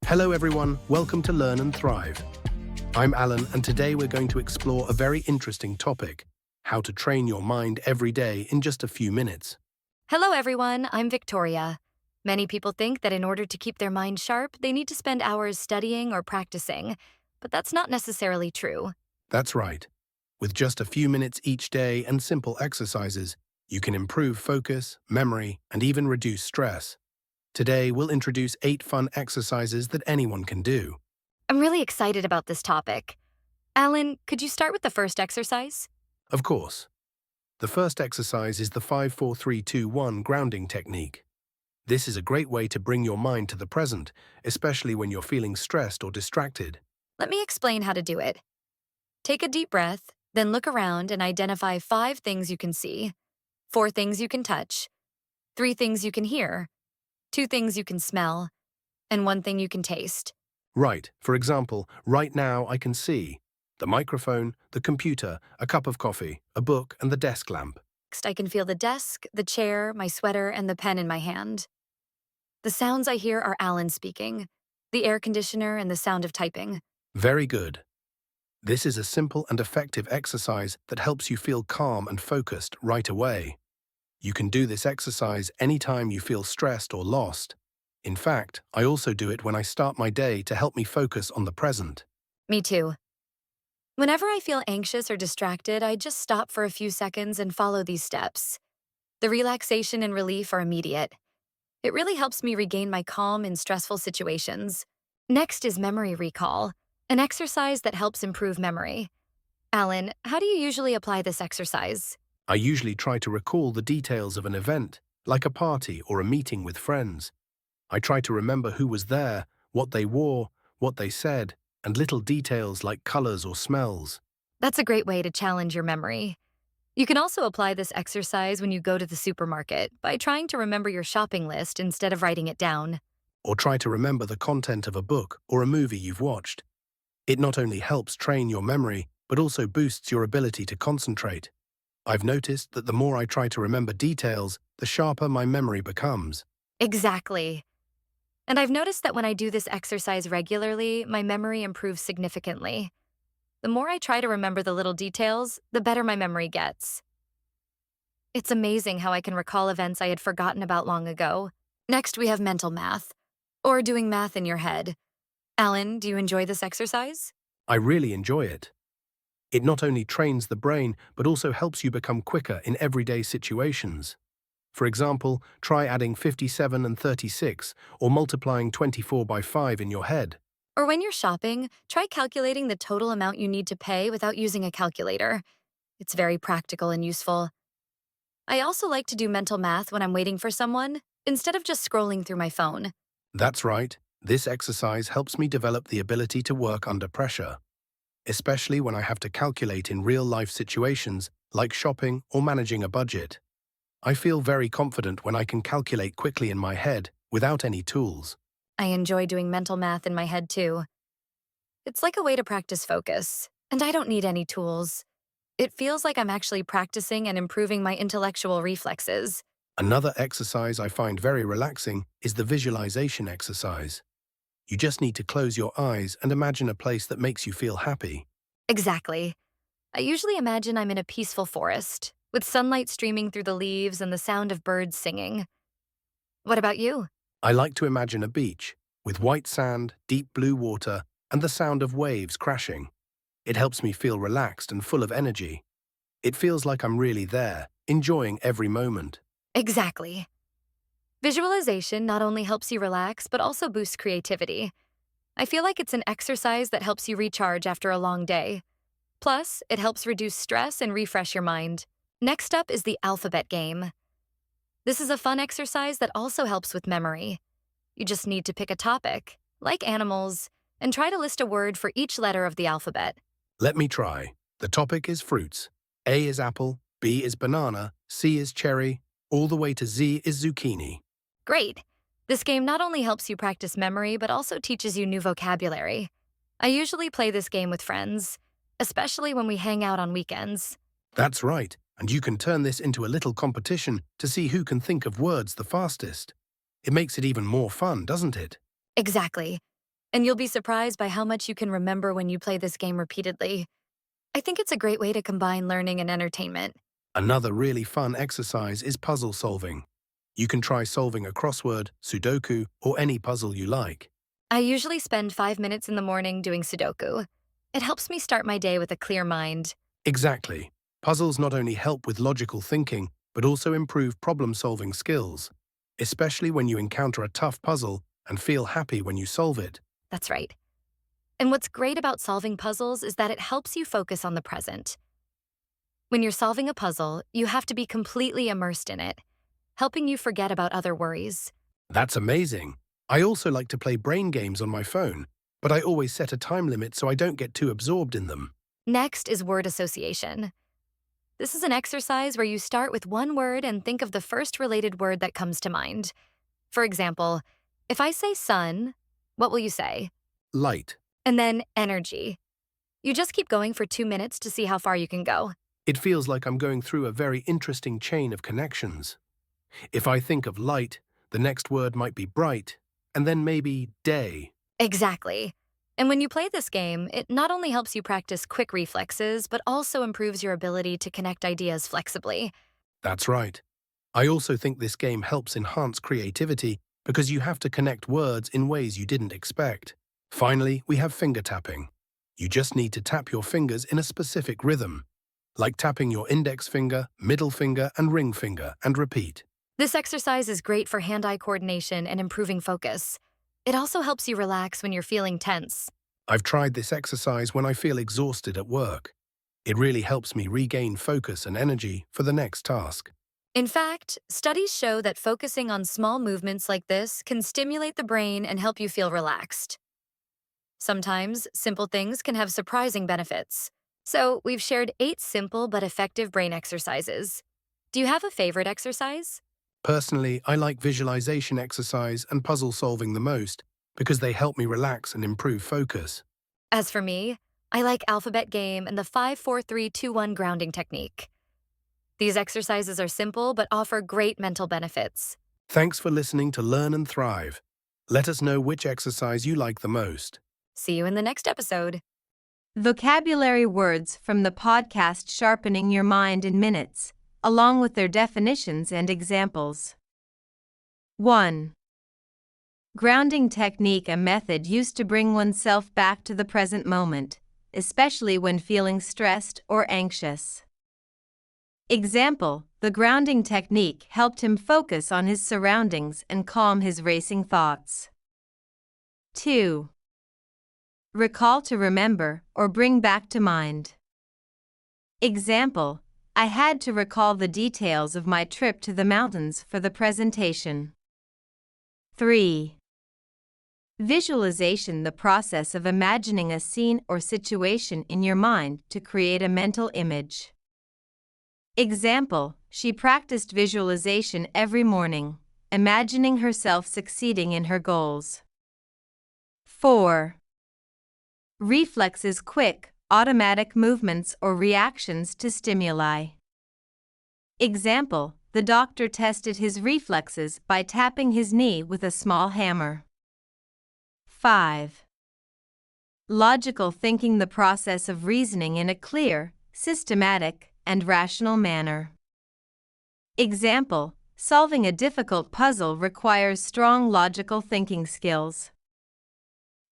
Hello everyone, welcome to Learn and Thrive. I'm Alan and today we're going to explore a very interesting topic, how to train your mind every day in just a few minutes. Hello everyone, I'm Victoria. Many people think that in order to keep their mind sharp, they need to spend hours studying or practicing, but that's not necessarily true. That's right. With just a few minutes each day and simple exercises, you can improve focus, memory, and even reduce stress. Today, we'll introduce 8 fun exercises that anyone can do. I'm really excited about this topic. Alan, could you start with the first exercise? Of course. The first exercise is the 5-4-3-2-1 grounding technique. This is a great way to bring your mind to the present, especially when you're feeling stressed or distracted. Let me explain how to do it. Take a deep breath, then look around and identify 5 things you can see, 4 things you can touch, 3 things you can hear, 2 things you can smell, and 1 thing you can taste. Right. For example, right now I can see the microphone, the computer, a cup of coffee, a book, and the desk lamp. Next, I can feel the desk, the chair, my sweater, and the pen in my hand. The sounds I hear are Alan speaking, the air conditioner, and the sound of typing. Very good. This is a simple and effective exercise that helps you feel calm and focused right away. You can do this exercise anytime you feel stressed or lost. In fact, I also do it when I start my day to help me focus on the present. Me too. Whenever I feel anxious or distracted, I just stop for a few seconds and follow these steps. The relaxation and relief are immediate. It really helps me regain my calm in stressful situations. Next is memory recall, an exercise that helps improve memory. Alan, how do you usually apply this exercise? I usually try to recall the details of an event, like a party or a meeting with friends. I try to remember who was there, what they wore, what they said, and little details like colors or smells. That's a great way to challenge your memory. You can also apply this exercise when you go to the supermarket by trying to remember your shopping list instead of writing it down. Or try to remember the content of a book or a movie you've watched. It not only helps train your memory, but also boosts your ability to concentrate. I've noticed that the more I try to remember details, the sharper my memory becomes. Exactly. And I've noticed that when I do this exercise regularly, my memory improves significantly. The more I try to remember the little details, the better my memory gets. It's amazing how I can recall events I had forgotten about long ago. Next, we have mental math, or doing math in your head. Alan, do you enjoy this exercise? I really enjoy it. It not only trains the brain, but also helps you become quicker in everyday situations. For example, try adding 57 and 36, or multiplying 24 by 5 in your head. Or when you're shopping, try calculating the total amount you need to pay without using a calculator. It's very practical and useful. I also like to do mental math when I'm waiting for someone, instead of just scrolling through my phone. That's right. This exercise helps me develop the ability to work under pressure, especially when I have to calculate in real-life situations like shopping or managing a budget. I feel very confident when I can calculate quickly in my head without any tools. I enjoy doing mental math in my head too. It's like a way to practice focus, and I don't need any tools. It feels like I'm actually practicing and improving my intellectual reflexes. Another exercise I find very relaxing is the visualization exercise. You just need to close your eyes and imagine a place that makes you feel happy. Exactly. I usually imagine I'm in a peaceful forest, with sunlight streaming through the leaves and the sound of birds singing. What about you? I like to imagine a beach with white sand, deep blue water, and the sound of waves crashing. It helps me feel relaxed and full of energy. It feels like I'm really there, enjoying every moment. Exactly. Visualization not only helps you relax, but also boosts creativity. I feel like it's an exercise that helps you recharge after a long day. Plus, it helps reduce stress and refresh your mind. Next up is the alphabet game. This is a fun exercise that also helps with memory. You just need to pick a topic, like animals, and try to list a word for each letter of the alphabet. Let me try. The topic is fruits. A is apple, B is banana, C is cherry, all the way to Z is zucchini. Great! This game not only helps you practice memory, but also teaches you new vocabulary. I usually play this game with friends, especially when we hang out on weekends. That's right, and you can turn this into a little competition to see who can think of words the fastest. It makes it even more fun, doesn't it? Exactly. And you'll be surprised by how much you can remember when you play this game repeatedly. I think it's a great way to combine learning and entertainment. Another really fun exercise is puzzle solving. You can try solving a crossword, Sudoku, or any puzzle you like. I usually spend 5 minutes in the morning doing Sudoku. It helps me start my day with a clear mind. Exactly. Puzzles not only help with logical thinking, but also improve problem-solving skills, especially when you encounter a tough puzzle and feel happy when you solve it. That's right. And what's great about solving puzzles is that it helps you focus on the present. When you're solving a puzzle, you have to be completely immersed in it, helping you forget about other worries. That's amazing. I also like to play brain games on my phone, but I always set a time limit so I don't get too absorbed in them. Next is word association. This is an exercise where you start with one word and think of the first related word that comes to mind. For example, if I say sun, what will you say? Light. And then energy. You just keep going for 2 minutes to see how far you can go. It feels like I'm going through a very interesting chain of connections. If I think of light, the next word might be bright, and then maybe day. Exactly. And when you play this game, it not only helps you practice quick reflexes, but also improves your ability to connect ideas flexibly. That's right. I also think this game helps enhance creativity because you have to connect words in ways you didn't expect. Finally, we have finger tapping. You just need to tap your fingers in a specific rhythm, like tapping your index finger, middle finger, and ring finger, and repeat. This exercise is great for hand-eye coordination and improving focus. It also helps you relax when you're feeling tense. I've tried this exercise when I feel exhausted at work. It really helps me regain focus and energy for the next task. In fact, studies show that focusing on small movements like this can stimulate the brain and help you feel relaxed. Sometimes, simple things can have surprising benefits. So, we've shared 8 simple but effective brain exercises. Do you have a favorite exercise? Personally, I like visualization exercise and puzzle solving the most because they help me relax and improve focus. As for me, I like alphabet game and the 5-4-3-2-1 grounding technique. These exercises are simple but offer great mental benefits. Thanks for listening to Learn and Thrive. Let us know which exercise you like the most. See you in the next episode. Vocabulary words from the podcast Sharpening Your Mind in Minutes, along with their definitions and examples. 1. Grounding technique, a method used to bring oneself back to the present moment, especially when feeling stressed or anxious. Example: the grounding technique helped him focus on his surroundings and calm his racing thoughts. 2. Recall, to remember or bring back to mind. Example: I had to recall the details of my trip to the mountains for the presentation. 3. Visualization, the process of imagining a scene or situation in your mind to create a mental image. Example: she practiced visualization every morning, imagining herself succeeding in her goals. 4. Reflexes, quick, automatic movements or reactions to stimuli. Example: the doctor tested his reflexes by tapping his knee with a small hammer. 5. Logical thinking, the process of reasoning in a clear, systematic, and rational manner. Example: solving a difficult puzzle requires strong logical thinking skills.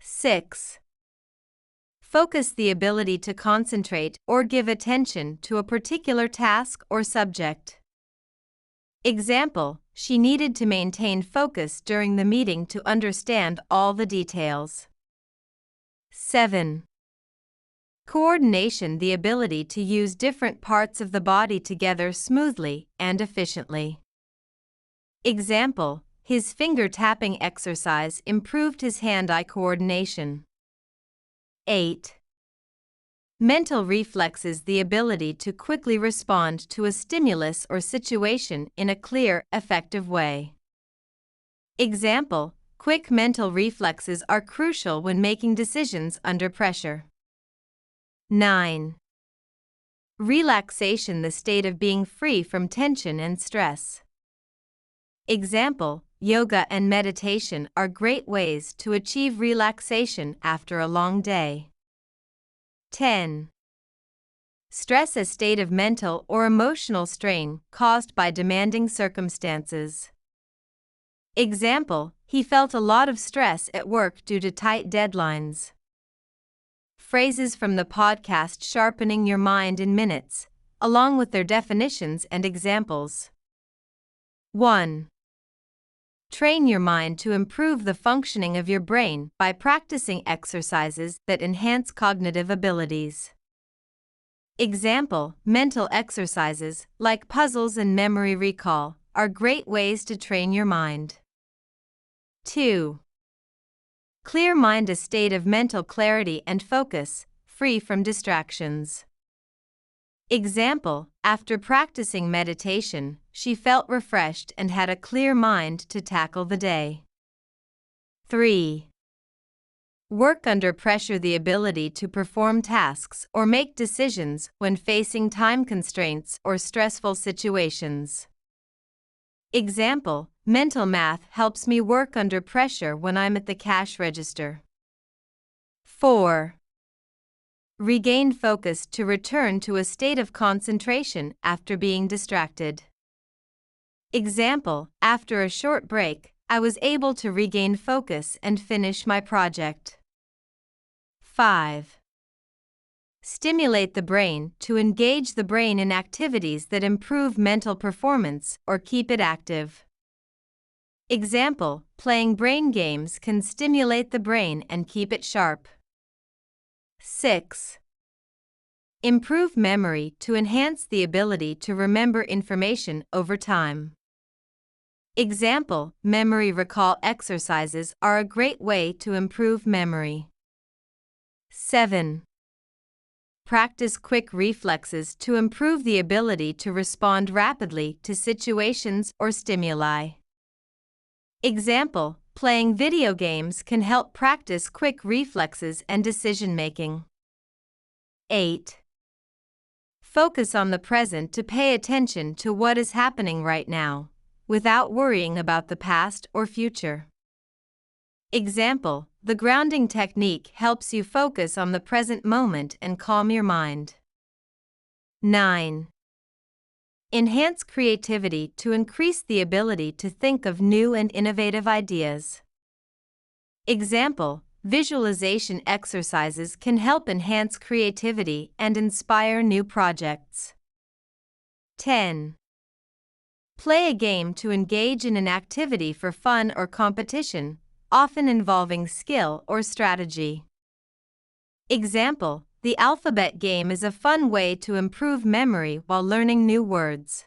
6. Focus, the ability to concentrate or give attention to a particular task or subject. Example: she needed to maintain focus during the meeting to understand all the details. 7. Coordination, the ability to use different parts of the body together smoothly and efficiently. Example: his finger tapping exercise improved his hand-eye coordination. 8. Mental reflexes, the ability to quickly respond to a stimulus or situation in a clear, effective way. Example: quick mental reflexes are crucial when making decisions under pressure. 9. Relaxation, the state of being free from tension and stress. Example: yoga, and meditation are great ways to achieve relaxation after a long day. 10. Stress, a state of mental or emotional strain caused by demanding circumstances. Example, he felt a lot of stress at work due to tight deadlines. Phrases from the podcast Sharpening Your Mind in Minutes, along with their definitions and examples. 1. Train your mind to improve the functioning of your brain by practicing exercises that enhance cognitive abilities. Example, mental exercises, like puzzles and memory recall, are great ways to train your mind. 2. Clear mind, a state of mental clarity and focus, free from distractions. Example, after practicing meditation, she felt refreshed and had a clear mind to tackle the day. 3. Work under pressure, the ability to perform tasks or make decisions when facing time constraints or stressful situations. Example, mental math helps me work under pressure when I'm at the cash register. 4. Regain focus, to return to a state of concentration after being distracted. Example, after a short break, I was able to regain focus and finish my project. 5. Stimulate the brain, to engage the brain in activities that improve mental performance or keep it active. Example, playing brain games can stimulate the brain and keep it sharp. 6. Improve memory, to enhance the ability to remember information over time. Example, memory recall exercises are a great way to improve memory. 7. Practice quick reflexes, to improve the ability to respond rapidly to situations or stimuli. Example, playing video games can help practice quick reflexes and decision-making. 8. Focus on the present, to pay attention to what is happening right now, without worrying about the past or future. Example, the grounding technique helps you focus on the present moment and calm your mind. 9. Enhance creativity, to increase the ability to think of new and innovative ideas. Example, visualization exercises can help enhance creativity and inspire new projects. 10. Play a game, to engage in an activity for fun or competition, often involving skill or strategy. Example, the alphabet game is a fun way to improve memory while learning new words.